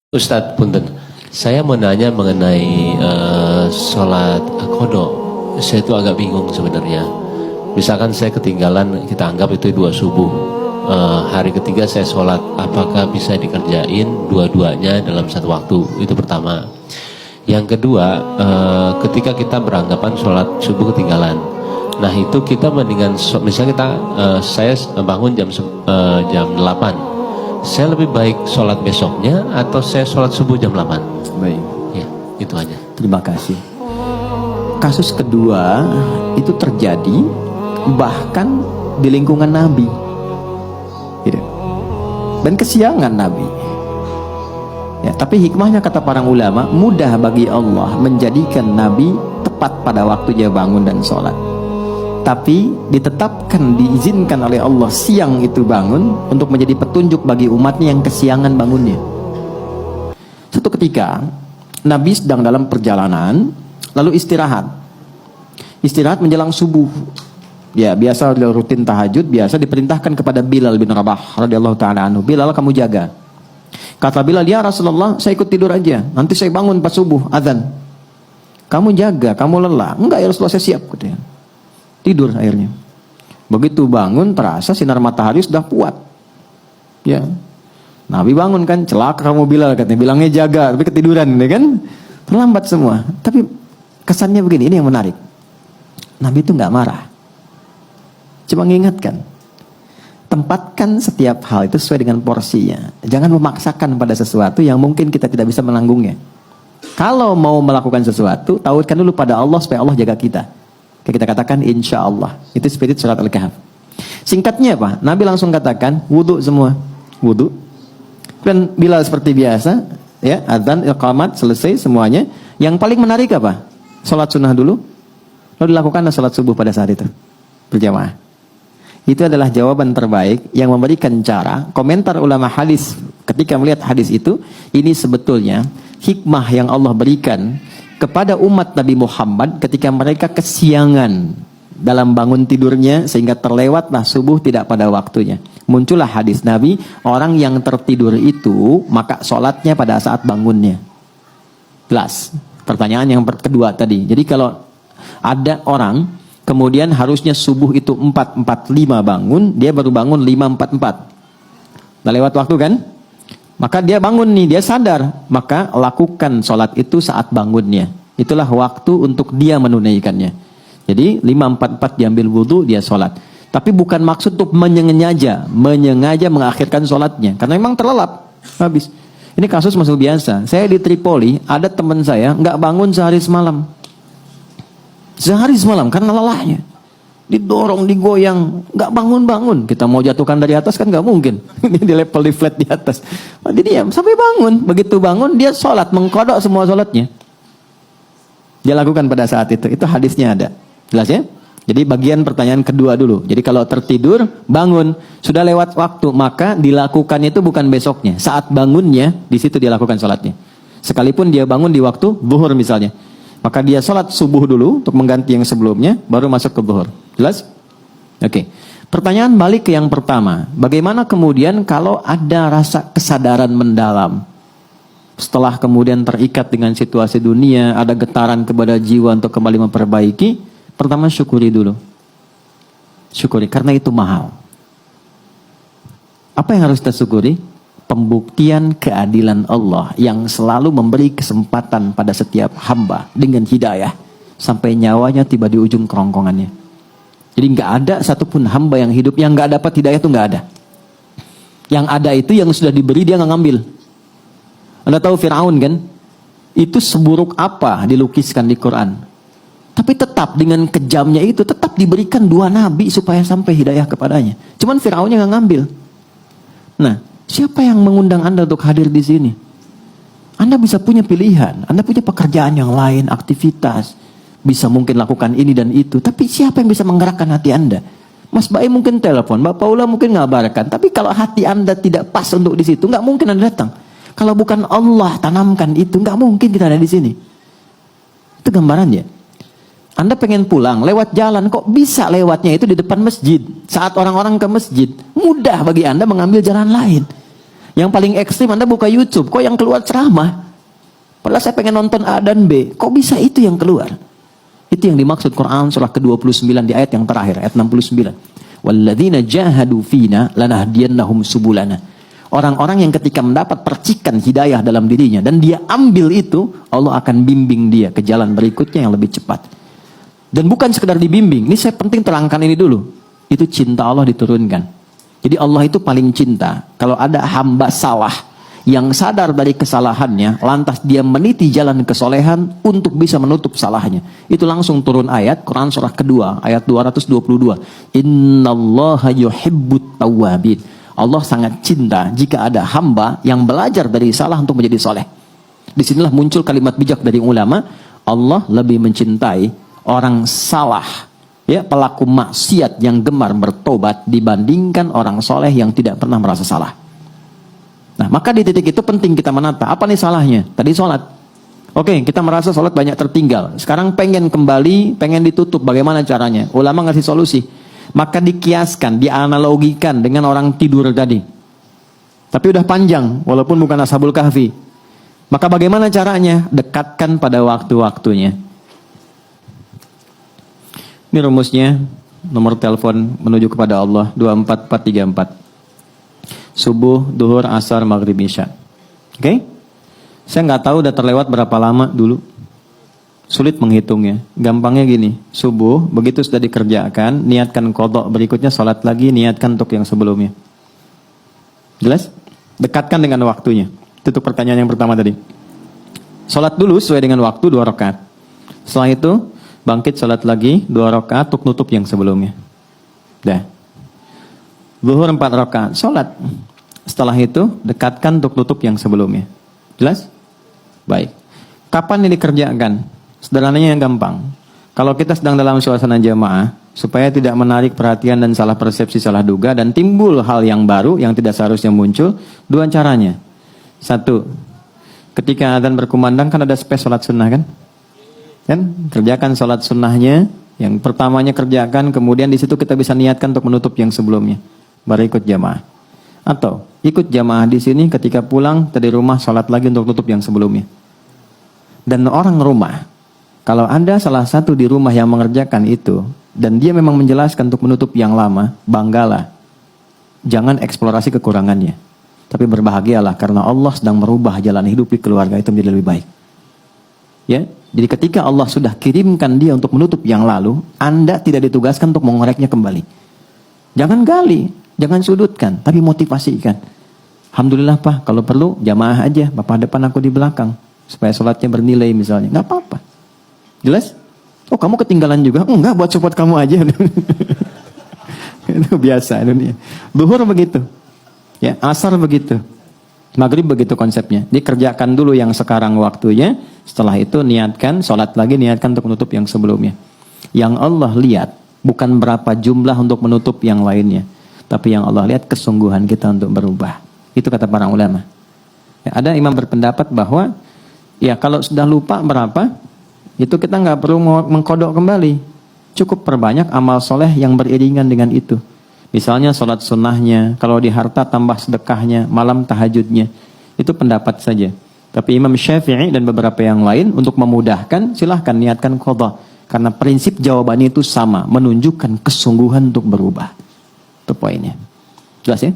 Ustadz, punten. Saya mau nanya mengenai sholat qadha. Saya itu agak bingung sebenarnya. Misalkan saya ketinggalan, kita anggap itu 2 subuh. Hari ketiga saya sholat, apakah bisa dikerjain dua-duanya dalam satu waktu? Itu pertama. Yang kedua, ketika kita beranggapan sholat subuh ketinggalan. Nah itu kita mendingan, misalnya saya bangun jam 8. Saya lebih baik sholat besoknya atau saya sholat subuh jam 8? Baik. Ya, itu aja. Terima kasih. Kasus kedua itu terjadi bahkan di lingkungan Nabi. Gitu. Dan kesiangan Nabi. Ya, tapi hikmahnya kata para ulama, mudah bagi Allah menjadikan Nabi tepat pada waktu dia bangun dan sholat. Tapi ditetapkan, diizinkan oleh Allah siang itu bangun untuk menjadi petunjuk bagi umatnya yang kesiangan bangunnya. Suatu ketika Nabi sedang dalam perjalanan, lalu istirahat menjelang subuh. Ya biasa rutin tahajud, biasa diperintahkan kepada Bilal bin Rabah radhiyallahu taala anhu, Bilal kamu jaga. Kata Bilal, ya Rasulullah saya ikut tidur aja, nanti saya bangun pas subuh azan. Kamu jaga, kamu lelah. Enggak ya Rasulullah, saya siap katanya. Tidur akhirnya. Begitu bangun terasa sinar matahari sudah kuat. Ya. Nabi bangun kan, celaka kamu Bilal katanya. Bilangnya jaga, tapi ketiduran ya kan. Terlambat semua. Tapi kesannya begini, ini yang menarik. Nabi itu nggak marah. Cuma mengingatkan. Tempatkan setiap hal itu sesuai dengan porsinya. Jangan memaksakan pada sesuatu yang mungkin kita tidak bisa menanggungnya. Kalau mau melakukan sesuatu, tautkan dulu pada Allah supaya Allah jaga kita. Kita katakan insya Allah. Itu spirit surat Al-Kahf. Singkatnya apa? Nabi langsung katakan wudu semua. Wudu. Dan bila seperti biasa, ya, adzan, iqamat, selesai semuanya. Yang paling menarik apa? Salat sunnah dulu. Lalu dilakukan salat subuh pada saat itu. Berjamaah. Itu adalah jawaban terbaik yang memberikan cara. Komentar ulama hadis ketika melihat hadis itu, ini sebetulnya hikmah yang Allah berikan kepada umat Nabi Muhammad ketika mereka kesiangan dalam bangun tidurnya sehingga terlewatlah subuh tidak pada waktunya. Muncullah hadis Nabi, orang yang tertidur itu maka sholatnya pada saat bangunnya. Jelas. Pertanyaan yang kedua tadi. Jadi kalau ada orang kemudian harusnya subuh itu 4.45 bangun, dia baru bangun 5.44. Udah lewat waktu kan? Maka dia bangun nih, dia sadar. Maka lakukan sholat itu saat bangunnya. Itulah waktu untuk dia menunaikannya. Jadi 5.44 diambil wudhu, dia sholat. Tapi bukan maksud untuk menyengaja mengakhirkan sholatnya. Karena memang terlelap. Habis. Ini kasus masuk biasa. Saya di Tripoli, ada teman saya nggak bangun sehari semalam. Sehari semalam karena lelahnya. Didorong, digoyang, nggak bangun-bangun. Kita mau jatuhkan dari atas kan nggak mungkin. Ini di level di flat di atas. Dia diam sampai bangun. Begitu bangun dia sholat, mengkodok semua sholatnya. Dia lakukan pada saat itu. Itu hadisnya ada. Jelas ya? Jadi bagian pertanyaan kedua dulu. Jadi kalau tertidur, bangun, sudah lewat waktu, maka dilakukan itu bukan besoknya. Saat bangunnya, di situ dia lakukan sholatnya. Sekalipun dia bangun di waktu zuhur misalnya. Maka dia sholat subuh dulu untuk mengganti yang sebelumnya, baru masuk ke zuhur. Jelas? Oke. Pertanyaan balik ke yang pertama. Bagaimana kemudian kalau ada rasa kesadaran mendalam? Setelah kemudian terikat dengan situasi dunia, ada getaran kepada jiwa untuk kembali memperbaiki. Pertama syukuri dulu. Syukuri, karena itu mahal. Apa yang harus kita syukuri? Pembuktian keadilan Allah yang selalu memberi kesempatan pada setiap hamba dengan hidayah sampai nyawanya tiba di ujung kerongkongannya. Jadi nggak ada satupun hamba yang hidup yang nggak dapat hidayah, itu nggak ada. Yang ada itu yang sudah diberi dia nggak ngambil. Anda tahu Fir'aun kan? Itu seburuk apa dilukiskan di Quran. Tapi tetap dengan kejamnya itu tetap diberikan 2 nabi supaya sampai hidayah kepadanya. Cuman Fir'aunnya nggak ngambil. Nah, siapa yang mengundang Anda untuk hadir di sini? Anda bisa punya pilihan, Anda punya pekerjaan yang lain, aktivitas, bisa mungkin lakukan ini dan itu. Tapi siapa yang bisa menggerakkan hati Anda? Mas Bae mungkin telepon, Mbak Paula mungkin ngabarkan. Tapi kalau hati Anda tidak pas untuk di situ, nggak mungkin Anda datang. Kalau bukan Allah tanamkan itu, nggak mungkin kita ada di sini. Itu gambarannya. Anda pengen pulang lewat jalan, kok bisa lewatnya itu di depan masjid. Saat orang-orang ke masjid, mudah bagi Anda mengambil jalan lain. Yang paling ekstrim Anda buka YouTube, kok yang keluar ceramah? Padahal saya pengen nonton A dan B, kok bisa itu yang keluar? Itu yang dimaksud Quran surah ke-29 di ayat yang terakhir, ayat 69. Walladzina jahadu fina lanahdiyannahum subulana. Orang-orang yang ketika mendapat percikan hidayah dalam dirinya dan dia ambil itu, Allah akan bimbing dia ke jalan berikutnya yang lebih cepat. Dan bukan sekedar dibimbing, ini saya penting terangkan ini dulu. Itu cinta Allah diturunkan. Jadi Allah itu paling cinta. Kalau ada hamba salah yang sadar dari kesalahannya, lantas dia meniti jalan kesolehan untuk bisa menutup salahnya, itu langsung turun ayat Quran surah kedua ayat 222. Innallaha yuhibbut tawwabin. Allah sangat cinta jika ada hamba yang belajar dari salah untuk menjadi soleh. Disinilah muncul kalimat bijak dari ulama, Allah lebih mencintai orang salah, ya, pelaku maksiat yang gemar bertobat dibandingkan orang soleh yang tidak pernah merasa salah. Nah, maka di titik itu penting kita menata, apa nih salahnya? Tadi sholat. Oke, kita merasa sholat banyak tertinggal. Sekarang pengen kembali, pengen ditutup. Bagaimana caranya? Ulama ngasih solusi. Maka dikiaskan, dianalogikan dengan orang tidur tadi. Tapi udah panjang, walaupun bukan Ashabul Kahfi. Maka bagaimana caranya? Dekatkan pada waktu-waktunya. Ini rumusnya, nomor telepon menuju kepada Allah 24434. Subuh, duhur, asar, maghrib, isya. Oke? Saya nggak tahu udah terlewat berapa lama dulu. Sulit menghitungnya. Gampangnya gini, subuh, begitu sudah dikerjakan, niatkan qadha, berikutnya sholat lagi, niatkan untuk yang sebelumnya. Jelas? Dekatkan dengan waktunya. Itu pertanyaan yang pertama tadi. Sholat dulu sesuai dengan waktu 2 rakaat. Setelah itu, bangkit sholat lagi 2 rakaat untuk nutup yang sebelumnya. Dah. Zuhur 4 rakaat, sholat. Setelah itu, dekatkan untuk nutup yang sebelumnya. Jelas? Baik. Kapan ini dikerjakan? Sederhananya yang gampang. Kalau kita sedang dalam suasana jamaah, supaya tidak menarik perhatian dan salah persepsi, salah duga, dan timbul hal yang baru yang tidak seharusnya muncul, 2 caranya. 1, ketika adzan berkumandang kan ada space sholat sunnah kan? Kerjakan sholat sunnahnya, yang pertamanya kerjakan, kemudian di situ kita bisa niatkan untuk menutup yang sebelumnya, baru ikut jamaah. Atau ikut jamaah di sini, ketika pulang dari rumah sholat lagi untuk tutup yang sebelumnya. Dan orang rumah, kalau Anda salah satu di rumah yang mengerjakan itu, dan dia memang menjelaskan untuk menutup yang lama, banggalah. Jangan eksplorasi kekurangannya. Tapi berbahagialah karena Allah sedang merubah jalan hidup di keluarga itu menjadi lebih baik. Ya, jadi ketika Allah sudah kirimkan dia untuk menutup yang lalu, Anda tidak ditugaskan untuk mengoreknya kembali. Jangan gali, jangan sudutkan, tapi motivasikan. Alhamdulillah Pak, kalau perlu jamaah aja, Bapak depan aku di belakang, supaya sholatnya bernilai misalnya, nggak apa-apa. Jelas? Oh kamu ketinggalan juga? Enggak, buat support kamu aja. Itu biasa dunia. Zuhur begitu, ya, asar begitu, maghrib begitu konsepnya. Dikerjakan dulu yang sekarang waktunya, setelah itu niatkan, sholat lagi, niatkan untuk menutup yang sebelumnya. Yang Allah lihat bukan berapa jumlah untuk menutup yang lainnya, tapi yang Allah lihat kesungguhan kita untuk berubah. Itu kata para ulama. Ya, ada imam berpendapat bahwa ya kalau sudah lupa berapa, itu kita nggak perlu mengkodok kembali. Cukup perbanyak amal soleh yang beriringan dengan itu. Misalnya sholat sunnahnya, kalau di harta tambah sedekahnya, malam tahajudnya. Itu pendapat saja. Tapi Imam Syafi'i dan beberapa yang lain untuk memudahkan, silahkan niatkan qadha. Karena prinsip jawabannya itu sama, menunjukkan kesungguhan untuk berubah. Itu poinnya. Jelas ya?